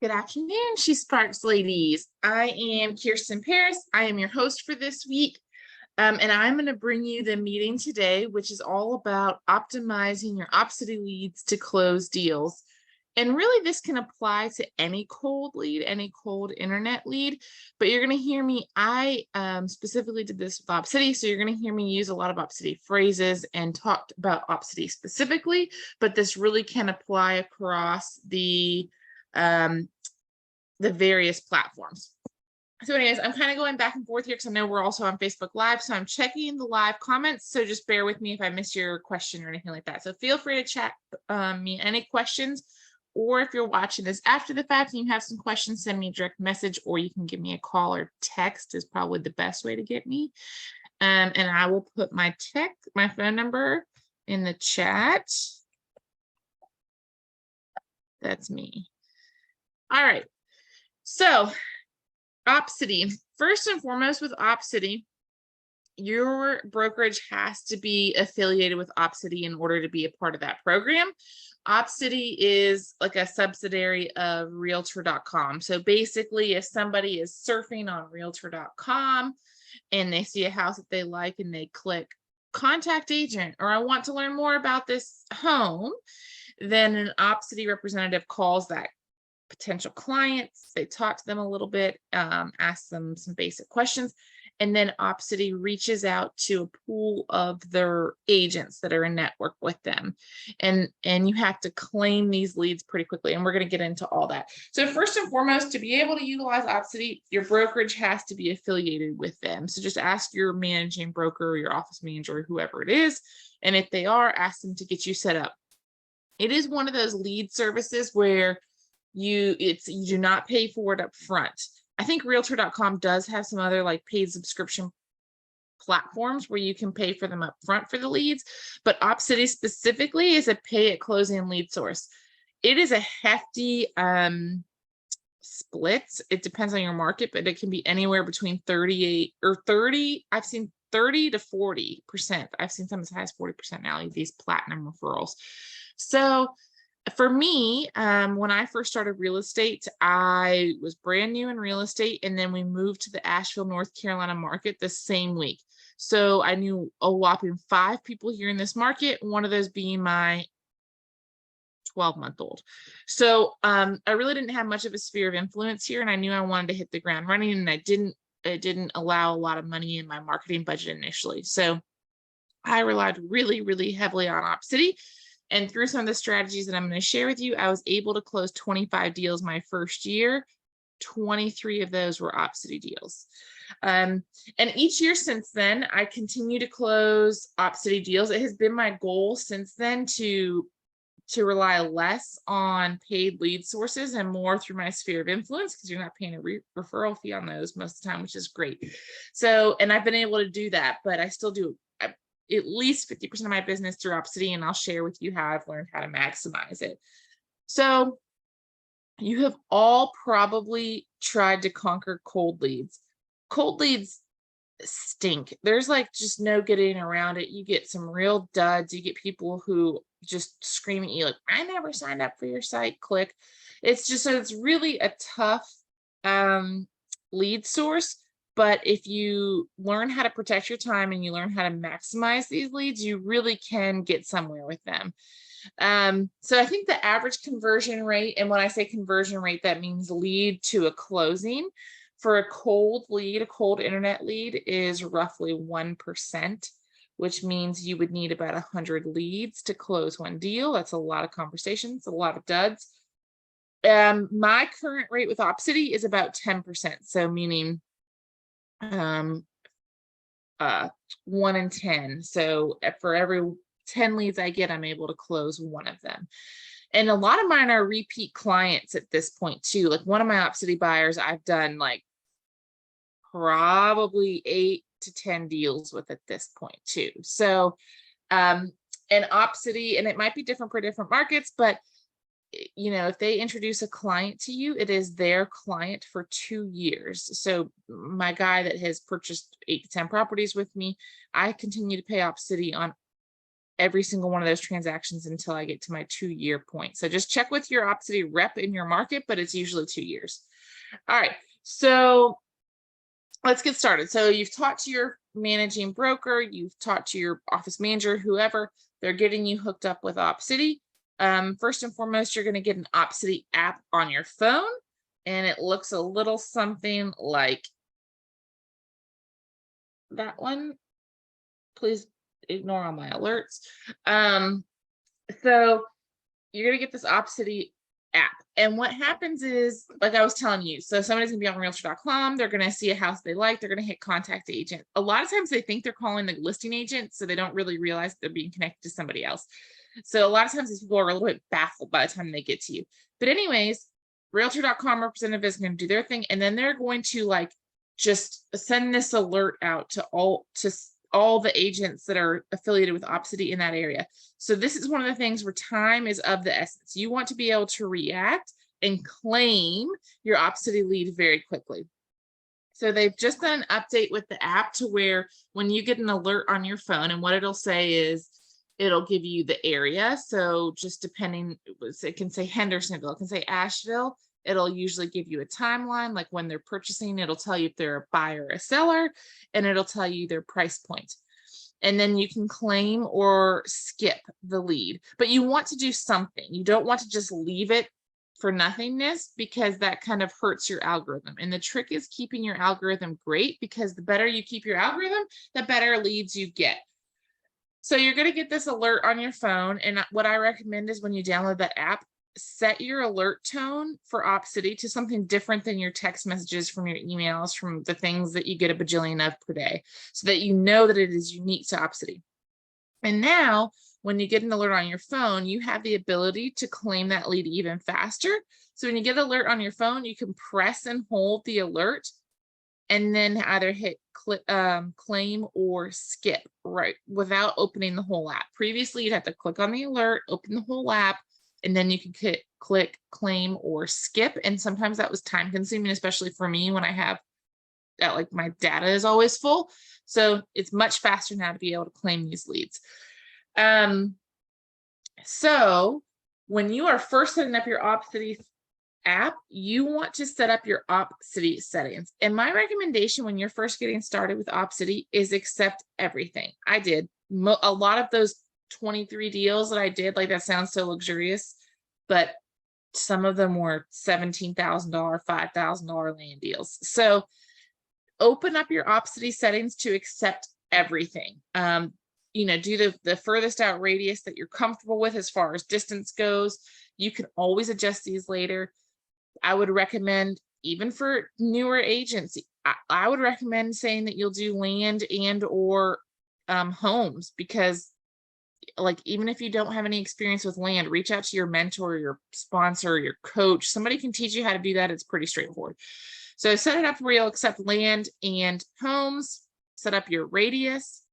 Good afternoon, She Sparks ladies. I am Kirsten Paris. I am your host for this week. And I'm going to bring you the meeting today, which is all about optimizing your Opcity leads to close deals. And really, this can apply to any cold lead, any cold internet lead. But you're going to hear me, I specifically did this with Opcity. So you're going to hear me use a lot of Opcity phrases and talked about Opcity specifically. But this really can apply across the various platforms. So anyways, I'm kind of going back and forth here because I know we're also on Facebook Live. So I'm checking the live comments. So just bear with me if I miss your question or anything like that. So feel free to chat me any questions. Or if you're watching this after the fact and you have some questions, send me a direct message, or you can give me a call or text is probably the best way to get me. And I will put my phone number in the chat. That's me. All right. So Opcity, first and foremost with Opcity, your brokerage has to be affiliated with Opcity in order to be a part of that program. Opcity is like a subsidiary of realtor.com. So basically, if somebody is surfing on realtor.com and they see a house that they like and they click contact agent, or I want to learn more about this home, then an Opcity representative calls that potential clients. They talk to them a little bit, ask them some basic questions, and then Opcity reaches out to a pool of their agents that are in network with them, and you have to claim these leads pretty quickly, and we're going to get into all that. So first and foremost, to be able to utilize Opcity, your brokerage has to be affiliated with them. So just ask your managing broker or your office manager, whoever it is, and if they are, ask them to get you set up. It is one of those lead services where you do not pay for it up front. I think realtor.com does have some other like paid subscription platforms where you can pay for them up front for the leads, but Opcity specifically is a pay at closing lead source. It is a hefty split. It depends on your market, but it can be anywhere between 38 or 30. I've seen 30 to 40%. I've seen some as high as 40% now, these platinum referrals. So for me, when I first started real estate, I was brand new in real estate, and then we moved to the Asheville, North Carolina market the same week. So I knew a whopping 5 people here in this market, one of those being my 12-month-old. So I really didn't have much of a sphere of influence here, and I knew I wanted to hit the ground running, and it didn't allow a lot of money in my marketing budget initially. So I relied really, really heavily on Opcity. And through some of the strategies that I'm going to share with you, I was able to close 25 deals my first year. 23 of those were Opcity deals. And each year since then, I continue to close Opcity deals. It has been my goal since then to rely less on paid lead sources and more through my sphere of influence, because you're not paying a referral fee on those most of the time, which is great. So, and I've been able to do that, but I still do at least 50% of my business through Opcity, and I'll share with you how I've learned how to maximize it. So you have all probably tried to conquer cold leads. Cold leads stink. There's like just no getting around it. You get some real duds. You get people who just scream at you like, I never signed up for your site, click. It's just, so it's really a tough lead source. But if you learn how to protect your time and you learn how to maximize these leads, you really can get somewhere with them. So I think the average conversion rate, and when I say conversion rate, that means lead to a closing, for a cold lead, a cold internet lead, is roughly 1%, which means you would need about 100 leads to close one deal. That's a lot of conversations, a lot of duds. My current rate with Opcity is about 10%. So meaning 1 in 10. So for every 10 leads I get, I'm able to close one of them. And a lot of mine are repeat clients at this point too. Like one of my Opcity buyers, I've done like probably 8 to 10 deals with at this point too. So, and Opcity, and it might be different for different markets, but you know, if they introduce a client to you, it is their client for 2 years. So my guy that has purchased 8 to 10 properties with me, I continue to pay Opcity on every single one of those transactions until I get to my 2-year point. So just check with your Opcity rep in your market, but it's usually 2 years. All right, so let's get started. So you've talked to your managing broker, you've talked to your office manager, whoever, they're getting you hooked up with Opcity. First and foremost, you're going to get an Opcity app on your phone, and it looks a little something like that one. Please ignore all my alerts. So you're going to get this Opcity app. And what happens is, like I was telling you, so somebody's gonna be on realtor.com, they're gonna see a house they like, they're gonna hit contact agent. A lot of times they think they're calling the listing agent, so they don't really realize they're being connected to somebody else. So a lot of times these people are a little bit baffled by the time they get to you. But anyways, realtor.com representative is gonna do their thing, and then they're going to like just send this alert out to all the agents that are affiliated with Opcity in that area. So this is one of the things where time is of the essence. You want to be able to react and claim your Opcity lead very quickly. So they've just done an update with the app to where when you get an alert on your phone, and what it'll say is it'll give you the area. So just depending, it can say Hendersonville, it can say Asheville. It'll usually give you a timeline, like when they're purchasing, it'll tell you if they're a buyer or a seller, and it'll tell you their price point. And then you can claim or skip the lead, but you want to do something. You don't want to just leave it for nothingness, because that kind of hurts your algorithm. And the trick is keeping your algorithm great, because the better you keep your algorithm, the better leads you get. So you're going to get this alert on your phone. And what I recommend is when you download that app, set your alert tone for Opcity to something different than your text messages from your emails, from the things that you get a bajillion of per day, so that you know that it is unique to Opcity. And now when you get an alert on your phone, you have the ability to claim that lead even faster. So when you get an alert on your phone, you can press and hold the alert and then either hit claim or skip, right, without opening the whole app. Previously, you'd have to click on the alert, open the whole app, and then you can click claim or skip. And sometimes that was time consuming, especially for me when I have that, like my data is always full. So it's much faster now to be able to claim these leads. So when you are first setting up your Opcity app, you want to set up your Opcity settings. And my recommendation when you're first getting started with Opcity is accept everything. I did a lot of those 23 deals that I did, like that sounds so luxurious, but some of them were $17,000, $5,000 land deals. So open up your Opcity settings to accept everything. You know, do the furthest out radius that you're comfortable with as far as distance goes. You can always adjust these later. I would recommend, even for newer agents, I would recommend saying that you'll do land and or homes, because like, even if you don't have any experience with land, reach out to your mentor, your sponsor, your coach. Somebody can teach you how to do that. It's pretty straightforward. So set it up where you'll accept land and homes, set up your radius.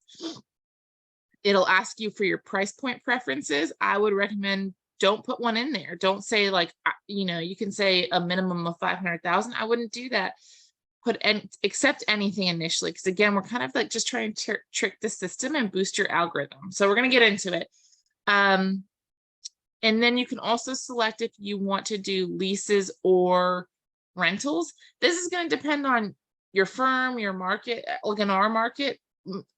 It'll ask you for your price point preferences. I would recommend don't put one in there. Don't say like, you know, you can say a minimum of 500,000. I wouldn't do that. Accept anything initially, because again, we're kind of like just trying to trick the system and boost your algorithm. So we're going to get into it. And then you can also select if you want to do leases or rentals. This is going to depend on your firm, your market. Like in our market,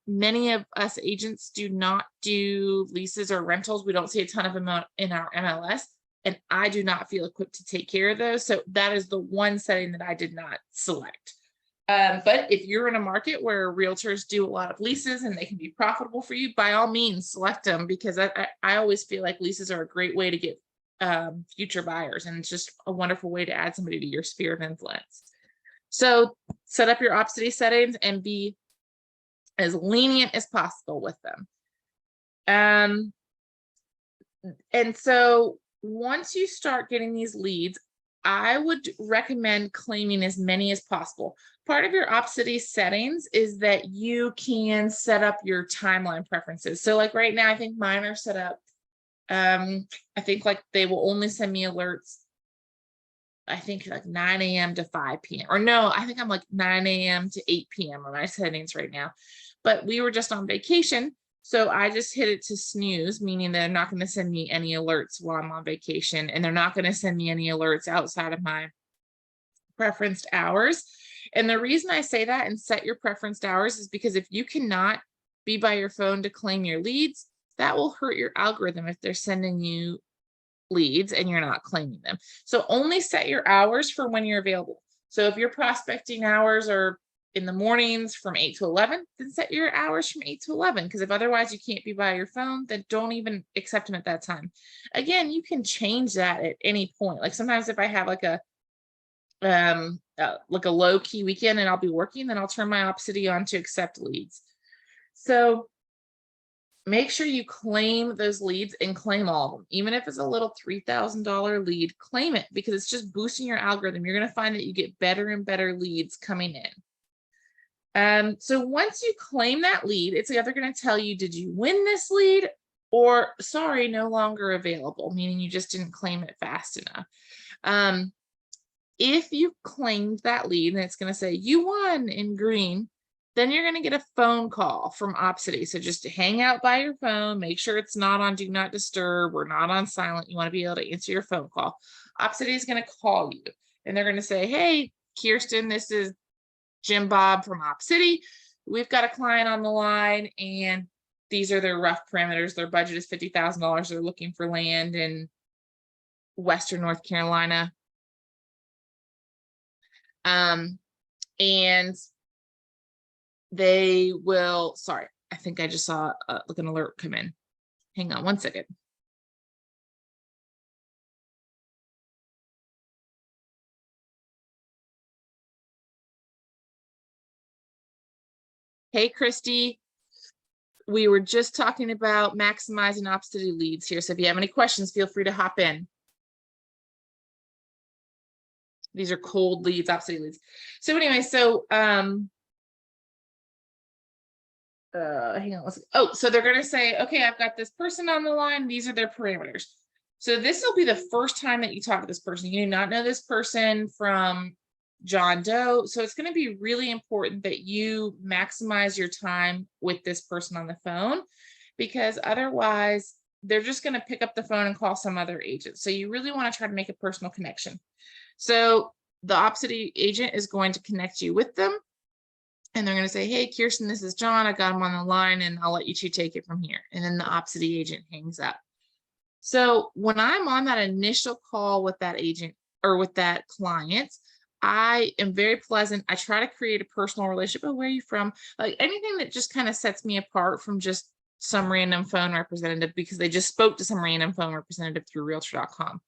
many of us agents do not do leases or rentals. We don't see a ton of them in our MLS, and I do not feel equipped to take care of those. So that is the one setting that I did not select. But if you're in a market where realtors do a lot of leases and they can be profitable for you, by all means select them, because I always feel like leases are a great way to get future buyers, and it's just a wonderful way to add somebody to your sphere of influence. So set up your Opcity settings and be as lenient as possible with them. And so once you start getting these leads, I would recommend claiming as many as possible. Part of your Opcity settings is that you can set up your timeline preferences. So like right now, I think mine are set up. I think like they will only send me alerts, I think like 9 a.m. to 5 p.m. Or no, I think I'm like 9 a.m. to 8 p.m. on my settings right now. But we were just on vacation, So I just hit it to snooze, meaning they're not going to send me any alerts while I'm on vacation, and they're not going to send me any alerts outside of my preferenced hours. And the reason I say that and set your preferenced hours is because if you cannot be by your phone to claim your leads, that will hurt your algorithm if they're sending you leads and you're not claiming them. So only set your hours for when you're available. So if your prospecting hours are in the mornings from 8 to 11, then set your hours from 8 to 11. Because if otherwise you can't be by your phone, then don't even accept them at that time. Again, you can change that at any point. Like sometimes if I have like a low key weekend and I'll be working, then I'll turn my Opcity on to accept leads. So make sure you claim those leads and claim all of them. Even if it's a little $3,000 lead, claim it because it's just boosting your algorithm. You're going to find that you get better and better leads coming in. So once you claim that lead, it's either going to tell you, did you win this lead? Or sorry, no longer available, meaning you just didn't claim it fast enough. If you claimed that lead and it's going to say you won in green, then you're going to get a phone call from Opcity. So just hang out by your phone, make sure it's not on do not disturb or not on silent. You want to be able to answer your phone call. Opcity is going to call you and they're going to say, hey, Kirsten, this is Jim Bob from Opcity. We've got a client on the line and these are their rough parameters. Their budget is $50,000. They're looking for land in Western North Carolina. And they will, sorry, I think I just saw like an alert come in. Hang on one second. Hey, Christy. We were just talking about maximizing Opcity leads here. So if you have any questions, feel free to hop in. These are cold leads, Opcity leads. So anyway, so hang on. Oh, so they're going to say, okay, I've got this person on the line. These are their parameters. So this will be the first time that you talk to this person. You do not know this person from John Doe. So it's going to be really important that you maximize your time with this person on the phone, because otherwise they're just going to pick up the phone and call some other agent. So you really want to try to make a personal connection. So the Opcity agent is going to connect you with them. And they're going to say, hey, Kirsten, this is John. I got him on the line and I'll let you two take it from here. And then the Opcity agent hangs up. So when I'm on that initial call with that agent or with that client, I am very pleasant. I try to create a personal relationship. Oh, where are you from? Like anything that just kind of sets me apart from just some random phone representative because they just spoke to some random phone representative through realtor.com.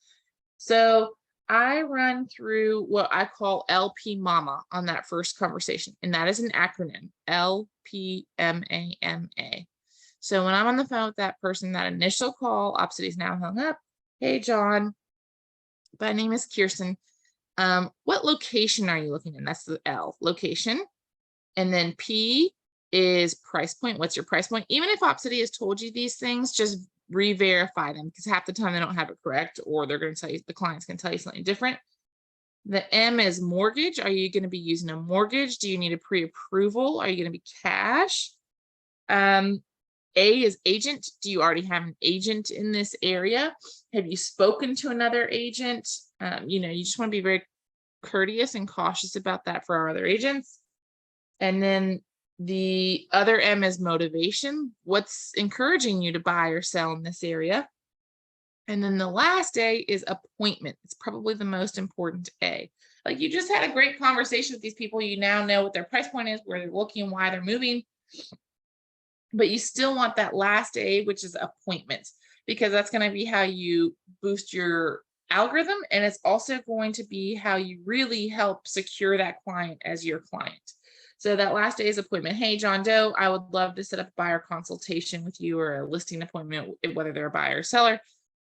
So I run through what I call LP Mama on that first conversation, and that is an acronym, LPMAMA. So when I'm on the phone with that person, that initial call, Opcity's now hung up. Hey, John, my name is Kirsten. What location are you looking in? That's the L, location. And then P is price point. What's your price point? Even if Opcity has told you these things, just re-verify them because half the time they don't have it correct, or they're going to tell you, the client's going to tell you something different. The M is mortgage. Are you going to be using a mortgage? Do you need a pre-approval? Are you going to be cash? A is agent. Do you already have an agent in this area? Have you spoken to another agent? You know, you just want to be very courteous and cautious about that for our other agents. And then the other M is motivation. What's encouraging you to buy or sell in this area? And then the last A is appointment. It's probably the most important A. Like you just had a great conversation with these people. You now know what their price point is, where they're looking, why they're moving. But you still want that last A, which is appointment, because that's going to be how you boost your algorithm. And it's also going to be how you really help secure that client as your client. So that last day is appointment. Hey, John Doe, I would love to set up a buyer consultation with you or a listing appointment, whether they're a buyer or seller.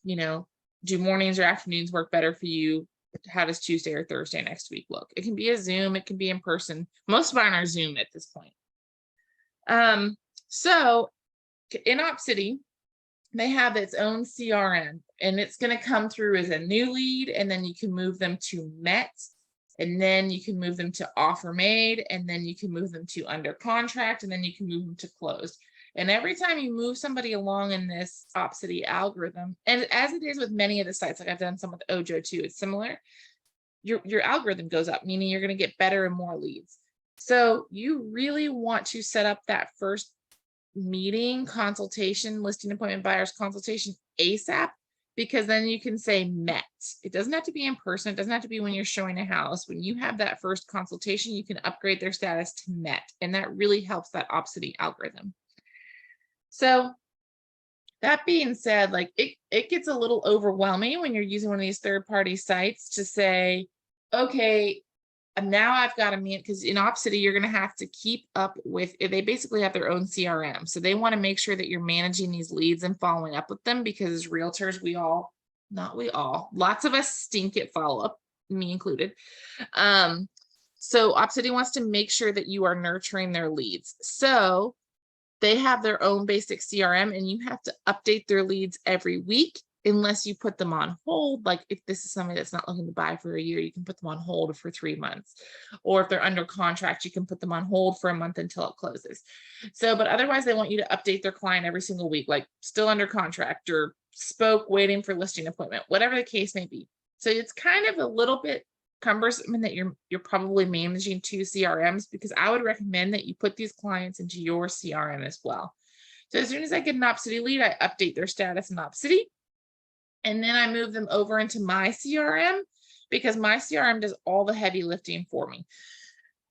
You know, do mornings or afternoons work better for you? How does Tuesday or Thursday next week look? It can be a Zoom, it can be in person. Most of mine are Zoom at this point. So in Opcity, they have its own CRM, and it's going to come through as a new lead, and then you can move them to Met. And then you can move them to offer made, and then you can move them to under contract, and then you can move them to closed. And every time you move somebody along in this Opcity algorithm, and as it is with many of the sites, like I've done some with Ojo too, it's similar, your algorithm goes up, meaning you're going to get better and more leads. So you really want to set up that first meeting, consultation, listing appointment, buyer's consultation ASAP, because then you can say met. It doesn't have to be in person. It doesn't have to be when you're showing a house. When you have that first consultation, you can upgrade their status to met. And that really helps that Opcity algorithm. So that being said, like it gets a little overwhelming when you're using one of these third-party sites to say, okay, now I've got to meet, because in Opcity, you're going to have to keep up with, they basically have their own CRM. So they want to make sure that you're managing these leads and following up with them, because as realtors, lots of us stink at follow-up, me included. So Opcity wants to make sure that you are nurturing their leads. So they have their own basic CRM, and you have to update their leads every week unless you put them on hold. Like if this is somebody that's not looking to buy for a year, you can put them on hold for 3 months. Or if they're under contract, you can put them on hold for a month until it closes. So, but otherwise they want you to update their client every single week, like still under contract or spoke, waiting for listing appointment, whatever the case may be. So it's kind of a little bit cumbersome in that you're probably managing 2 CRMs, because I would recommend that you put these clients into your CRM as well. So as soon as I get an Opcity lead, I update their status in Opcity, and then I move them over into my CRM, because my CRM does all the heavy lifting for me.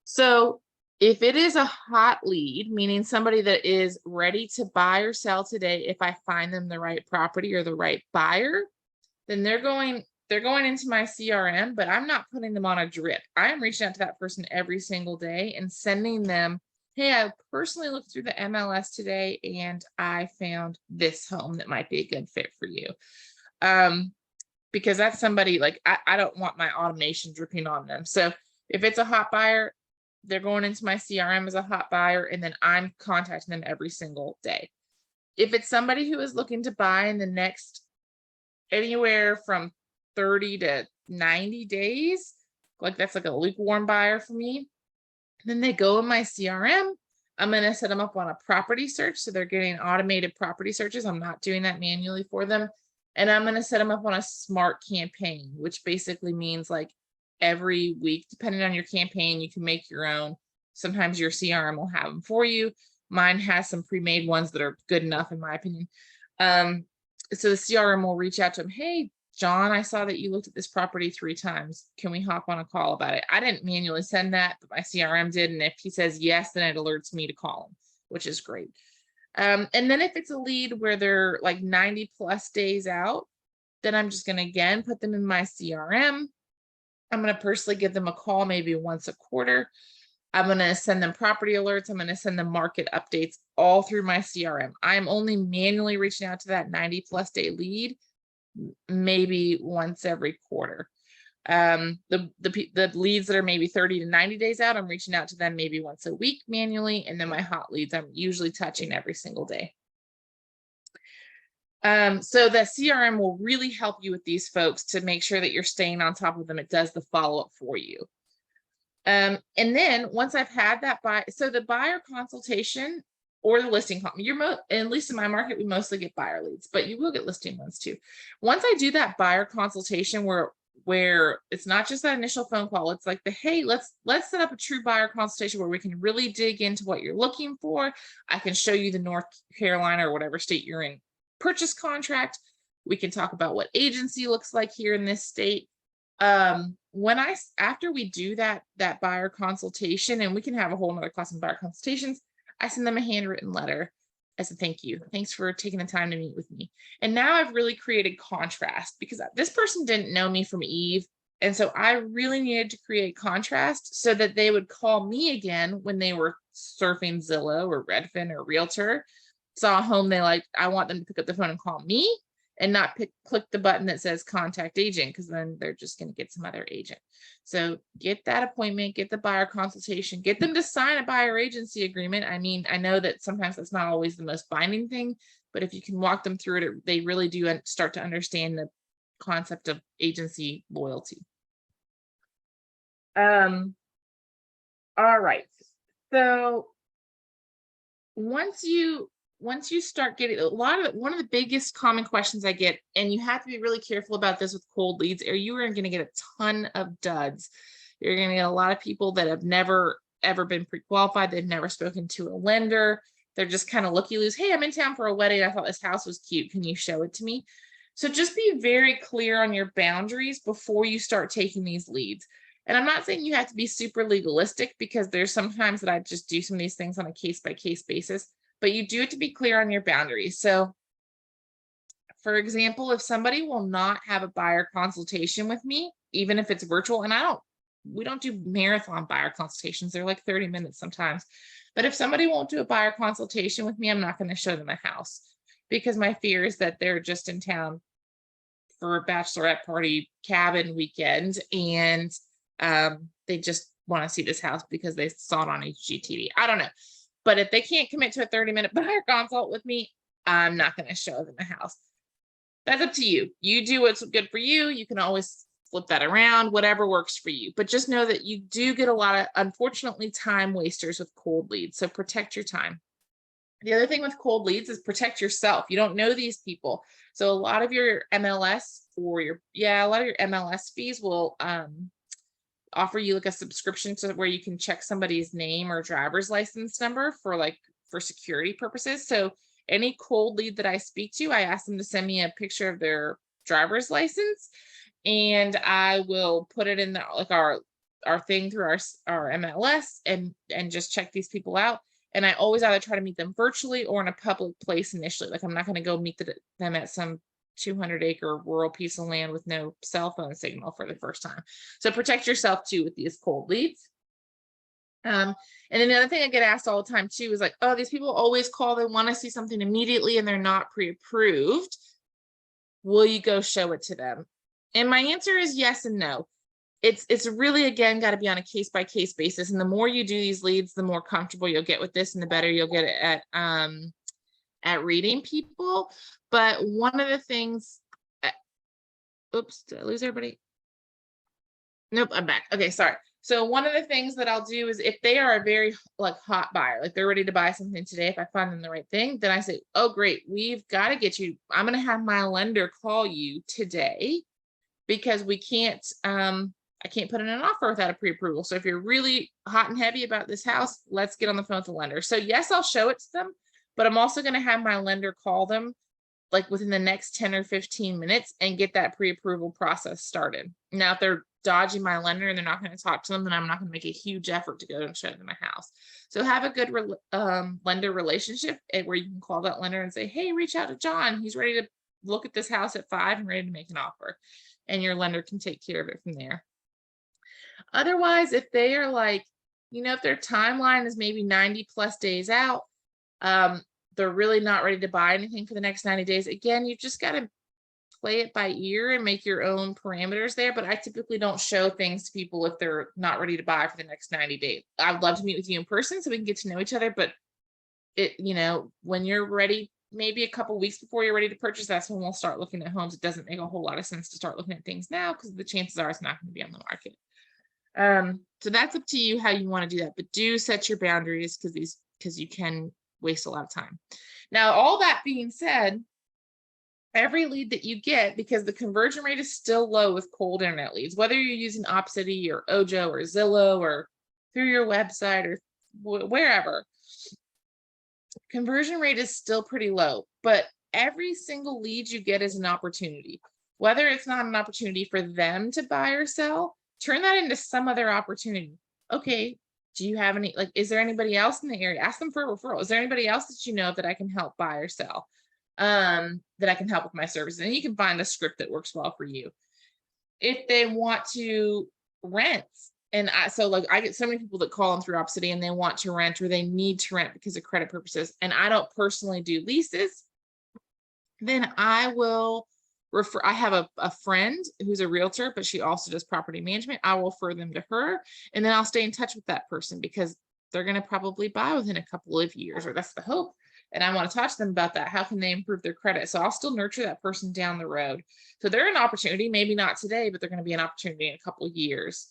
So if it is a hot lead, meaning somebody that is ready to buy or sell today, if I find them the right property or the right buyer, then they're going into my CRM, but I'm not putting them on a drip. I am reaching out to that person every single day and sending them, hey, I personally looked through the MLS today and I found this home that might be a good fit for you. Because that's somebody, like, I don't want my automation dripping on them. So if it's a hot buyer, they're going into my CRM as a hot buyer, and then I'm contacting them every single day. If it's somebody who is looking to buy in the next anywhere from 30 to 90 days, like that's like a lukewarm buyer for me, then they go in my CRM. I'm going to set them up on a property search, so they're getting automated property searches. I'm not doing that manually for them. And I'm going to set them up on a smart campaign, which basically means like every week, depending on your campaign, you can make your own. Sometimes your CRM will have them for you. Mine has some pre-made ones that are good enough, in my opinion. So the CRM will reach out to them. Hey, John, I saw that you looked at this property 3 times. Can we hop on a call about it? I didn't manually send that, but my CRM did. And if he says yes, then it alerts me to call him, which is great. And then if it's a lead where they're like 90 plus days out, then I'm just going to again put them in my CRM. I'm going to personally give them a call maybe once a quarter. I'm going to send them property alerts. I'm going to send them market updates all through my CRM. I'm only manually reaching out to that 90 plus day lead maybe once every quarter. The leads that are maybe 30 to 90 days out, I'm reaching out to them maybe once a week manually. And then my hot leads, I'm usually touching every single day. So the CRM will really help you with these folks to make sure that you're staying on top of them. It does the follow-up for you. And then once I've had that so the buyer consultation or the listing, at least in my market, we mostly get buyer leads, but you will get listing ones too. Once I do that buyer consultation where it's not just that initial phone call, it's like hey, let's set up a true buyer consultation where we can really dig into what you're looking for. I can show you the North Carolina or whatever state you're in purchase contract. We can talk about what agency looks like here in this state. After we do that buyer consultation, and we can have a whole nother class on buyer consultations, I send them a handwritten letter as a thank you. Thanks for taking the time to meet with me. And now I've really created contrast, because this person didn't know me from Eve. And so I really needed to create contrast so that they would call me again when they were surfing Zillow or Redfin or Realtor, saw a home they liked. I want them to pick up the phone and call me, and not click the button that says contact agent, because then they're just going to get some other agent. So get that appointment, get the buyer consultation, get them to sign a buyer agency agreement. I mean, I know that sometimes that's not always the most binding thing, but if you can walk them through it, they really do start to understand the concept of agency loyalty. All right. So once you once you start getting one of the biggest common questions I get, and you have to be really careful about this with cold leads, or you are going to get a ton of duds. You're going to get a lot of people that have never ever been pre-qualified. They've never spoken to a lender. They're just kind of looky-loos. Hey, I'm in town for a wedding. I thought this house was cute. Can you show it to me? So just be very clear on your boundaries before you start taking these leads. And I'm not saying you have to be super legalistic, because there's sometimes that I just do some of these things on a case-by-case basis, but you do have to be clear on your boundaries. So for example, if somebody will not have a buyer consultation with me, even if it's virtual, and we don't do marathon buyer consultations. They're like 30 minutes sometimes. But if somebody won't do a buyer consultation with me, I'm not going to show them a house, because my fear is that they're just in town for a bachelorette party cabin weekend, and they just want to see this house because they saw it on HGTV. I don't know. But if they can't commit to a 30-minute buyer consult with me, I'm not going to show them a house. That's up to you. You do what's good for you. You can always flip that around, whatever works for you. But just know that you do get a lot of, unfortunately, time wasters with cold leads. So protect your time. The other thing with cold leads is protect yourself. You don't know these people. So a lot of your MLS or a lot of your MLS fees will offer you like a subscription to where you can check somebody's name or driver's license number for security purposes. So any cold lead that I speak to, I ask them to send me a picture of their driver's license, and I will put it in our thing through our MLS and just check these people out. And I always either try to meet them virtually or in a public place initially. Like I'm not going to go meet them at some 200-acre rural piece of land with no cell phone signal for the first time. So protect yourself too with these cold leads. And then the other thing I get asked all the time too is like, oh, these people always call, they want to see something immediately and they're not pre-approved. Will you go show it to them? And my answer is yes and no. It's really, again, got to be on a case-by-case basis. And the more you do these leads, the more comfortable you'll get with this and the better you'll get at reading people. But one of the things, oops, did I lose everybody? Nope, I'm back. Okay, sorry. So one of the things that I'll do is if they are a very hot buyer, like they're ready to buy something today, if I find them the right thing, then I say, oh, great, we've got to get you. I'm going to have my lender call you today because we can't, I can't put in an offer without a pre-approval. So if you're really hot and heavy about this house, let's get on the phone with the lender. So yes, I'll show it to them, but I'm also going to have my lender call them like within the next 10 or 15 minutes and get that pre-approval process started. Now, if they're dodging my lender and they're not going to talk to them, then I'm not going to make a huge effort to go and show them a house. So have a good lender relationship where you can call that lender and say, hey, reach out to John. He's ready to look at this house at 5 and ready to make an offer. And your lender can take care of it from there. Otherwise, if they are like, if their timeline is maybe 90 plus days out, they're really not ready to buy anything for the next 90 days. Again, you just got to play it by ear and make your own parameters there. But I typically don't show things to people if they're not ready to buy for the next 90 days. I'd love to meet with you in person so we can get to know each other. But when you're ready, maybe a couple weeks before you're ready to purchase, that's when we'll start looking at homes. It doesn't make a whole lot of sense to start looking at things now because the chances are it's not going to be on the market. So that's up to you how you want to do that, but do set your boundaries because you can waste a lot of time. Now, all that being said, every lead that you get, because the conversion rate is still low with cold internet leads, whether you're using Opcity or Ojo or Zillow or through your website or wherever, conversion rate is still pretty low, but every single lead you get is an opportunity. Whether it's not an opportunity for them to buy or sell, turn that into some other opportunity. Okay, do you have any, is there anybody else in the area? Ask them for a referral. Is there anybody else that you know that I can help buy or sell? That I can help with my services? And you can find a script that works well for you. If they want to rent, and I get so many people that call them through Opcity and they want to rent or they need to rent because of credit purposes, and I don't personally do leases, then I will refer. I have a friend who's a realtor, but she also does property management. I will refer them to her, and then I'll stay in touch with that person because they're going to probably buy within a couple of years, or that's the hope. And I want to talk to them about that. How can they improve their credit? So I'll still nurture that person down the road. So they're an opportunity, maybe not today, but they're going to be an opportunity in a couple of years.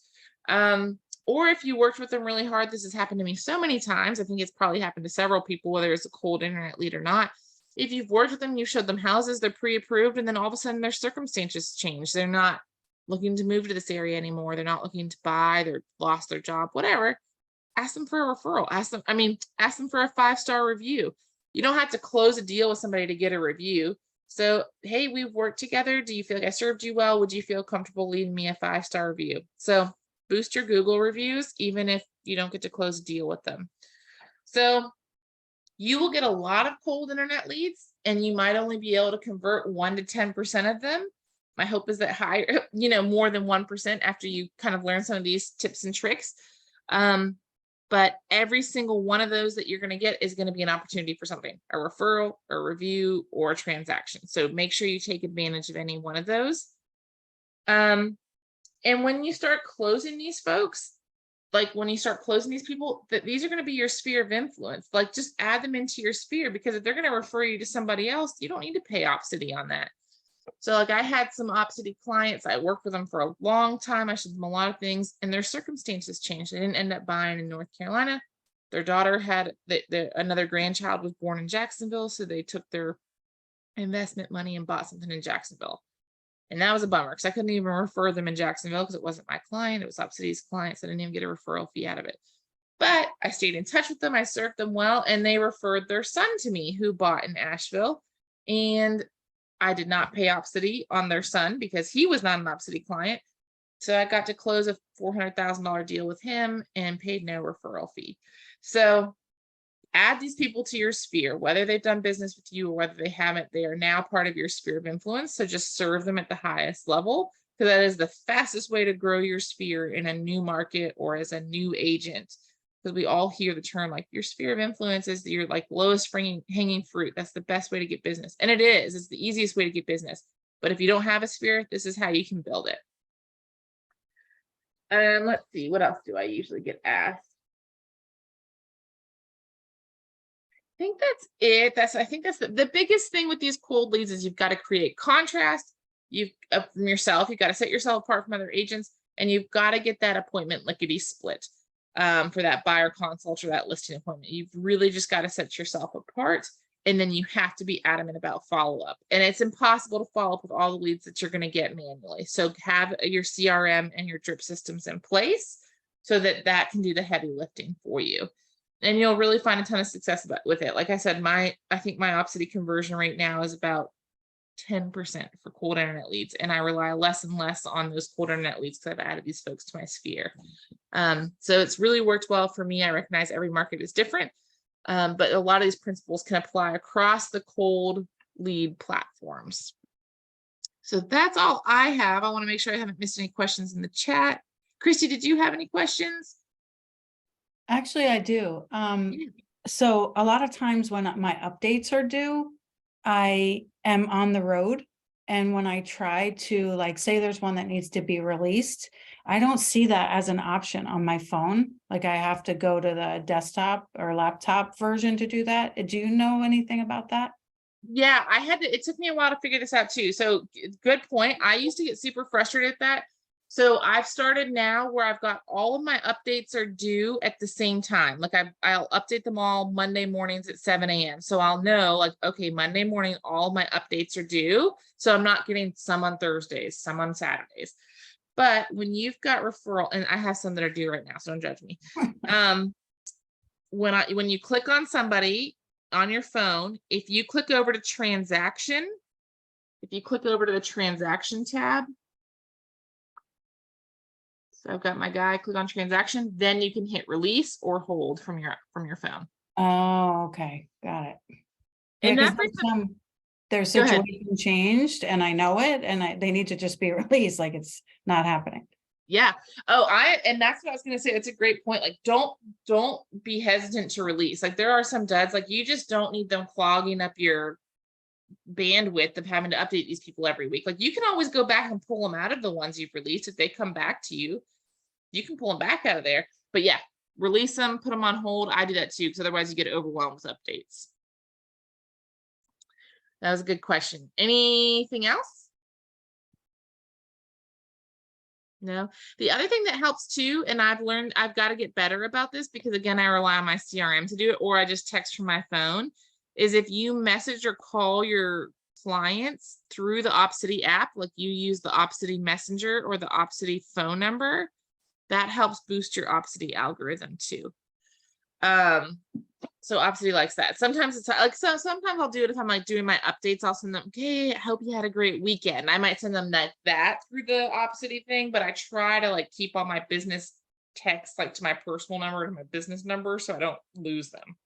Or if you worked with them really hard, this has happened to me so many times. I think it's probably happened to several people, whether it's a cold internet lead or not. If you've worked with them, you showed them houses, they're pre-approved, and then all of a sudden their circumstances change. They're not looking to move to this area anymore. They're not looking to buy, they're lost their job, whatever. Ask them for a referral. Ask them for a 5-star review. You don't have to close a deal with somebody to get a review. So, hey, we've worked together. Do you feel like I served you well? Would you feel comfortable leaving me a 5-star review? So boost your Google reviews, even if you don't get to close a deal with them. So you will get a lot of cold internet leads, and you might only be able to convert 1 to 10% of them. My hope is that higher, more than 1% after you kind of learn some of these tips and tricks. But every single one of those that you're going to get is going to be an opportunity for something, a referral, a review, or a transaction. So make sure you take advantage of any one of those. And when you start closing these folks, like when you start closing these people, that these are going to be your sphere of influence. Like just add them into your sphere, because if they're going to refer you to somebody else, you don't need to pay Opcity on that. So like I had some Opcity clients, I worked with them for a long time. I showed them a lot of things, and their circumstances changed. They didn't end up buying in North Carolina. Their daughter had another grandchild was born in Jacksonville. So they took their investment money and bought something in Jacksonville. And that was a bummer, because I couldn't even refer them in Jacksonville because it wasn't my client. It was Opcity's client. So I didn't even get a referral fee out of it. But I stayed in touch with them. I served them well, and they referred their son to me who bought in Asheville. And I did not pay Opcity on their son because he was not an Opcity client. So I got to close a $400,000 deal with him and paid no referral fee. So add these people to your sphere, whether they've done business with you or whether they haven't. They are now part of your sphere of influence. So just serve them at the highest level, because that is the fastest way to grow your sphere in a new market or as a new agent. Because we all hear the term like your sphere of influence is your like lowest hanging fruit. That's the best way to get business. And it is. It's the easiest way to get business. But if you don't have a sphere, this is how you can build it. And let's see, what else do I usually get asked? I think that's it. I think that's the biggest thing with these cold leads is you've got to create contrast. From yourself, you've got to set yourself apart from other agents, and you've got to get that appointment lickety split for that buyer consult or that listing appointment. You've really just got to set yourself apart, and then you have to be adamant about follow-up. And it's impossible to follow up with all the leads that you're going to get manually. So have your CRM and your drip systems in place so that can do the heavy lifting for you. And you'll really find a ton of success with it. Like I said, I think my Opcity conversion rate now is about 10% for cold internet leads. And I rely less and less on those cold internet leads because I've added these folks to my sphere. So it's really worked well for me. I recognize every market is different, but a lot of these principles can apply across the cold lead platforms. So that's all I have. I want to make sure I haven't missed any questions in the chat. Christy, did you have any questions? Actually, I do. So a lot of times when my updates are due, I am on the road. And when I try to like say there's one that needs to be released, I don't see that as an option on my phone. Like I have to go to the desktop or laptop version to do that. Do you know anything about that? Yeah, it took me a while to figure this out too. So good point. I used to get super frustrated at that. So I've started now where I've got all of my updates are due at the same time. Like I'll update them all Monday mornings at 7 a.m. So I'll know like, okay, Monday morning, all my updates are due. So I'm not getting some on Thursdays, some on Saturdays. But when you've got referral, and I have some that are due right now, so don't judge me. When you click on somebody on your phone, if you click over to transaction, if you click over to the transaction tab, so I've got my guy, click on transaction, then you can hit release or hold from your phone. Oh, okay. Got it. Yeah, And because their situation changed and I know it, and they need to just be released, like it's not happening. Yeah. And that's what I was going to say. It's a great point. Like, don't be hesitant to release. Like there are some duds, like you just don't need them clogging up your bandwidth of having to update these people every week. Like you can always go back and pull them out of the ones you've released. If they come back to you, you can pull them back out of there. But yeah, release them, put them on hold. I do that too, because otherwise you get overwhelmed with updates. That was a good question. Anything else? No. The other thing that helps too, and I've learned I've got to get better about this because again, I rely on my CRM to do it, or I just text from my phone, is if you message or call your clients through the Opcity app, like you use the Opcity Messenger or the Opcity phone number, that helps boost your Opcity algorithm too. So Opcity likes that. Sometimes it's like, so sometimes I'll do it if I'm like doing my updates. I'll send them, okay, I hope you had a great weekend. I might send them that through the Opcity thing, but I try to like keep all my business texts like to my personal number and my business number so I don't lose them,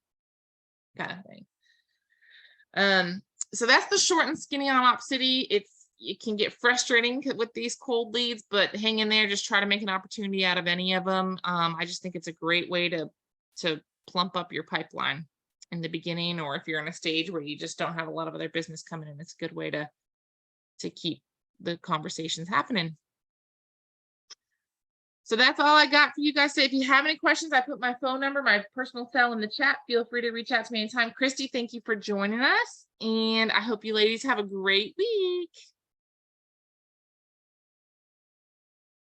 kind of thing. So that's the short and skinny on Opcity. It can get frustrating with these cold leads, but hang in there, just try to make an opportunity out of any of them. I just think it's a great way to plump up your pipeline in the beginning, or if you're in a stage where you just don't have a lot of other business coming in, it's a good way to keep the conversations happening. So that's all I got for you guys. So if you have any questions, I put my phone number, my personal cell in the chat. Feel free to reach out to me anytime. Christy, thank you for joining us. And I hope you ladies have a great week.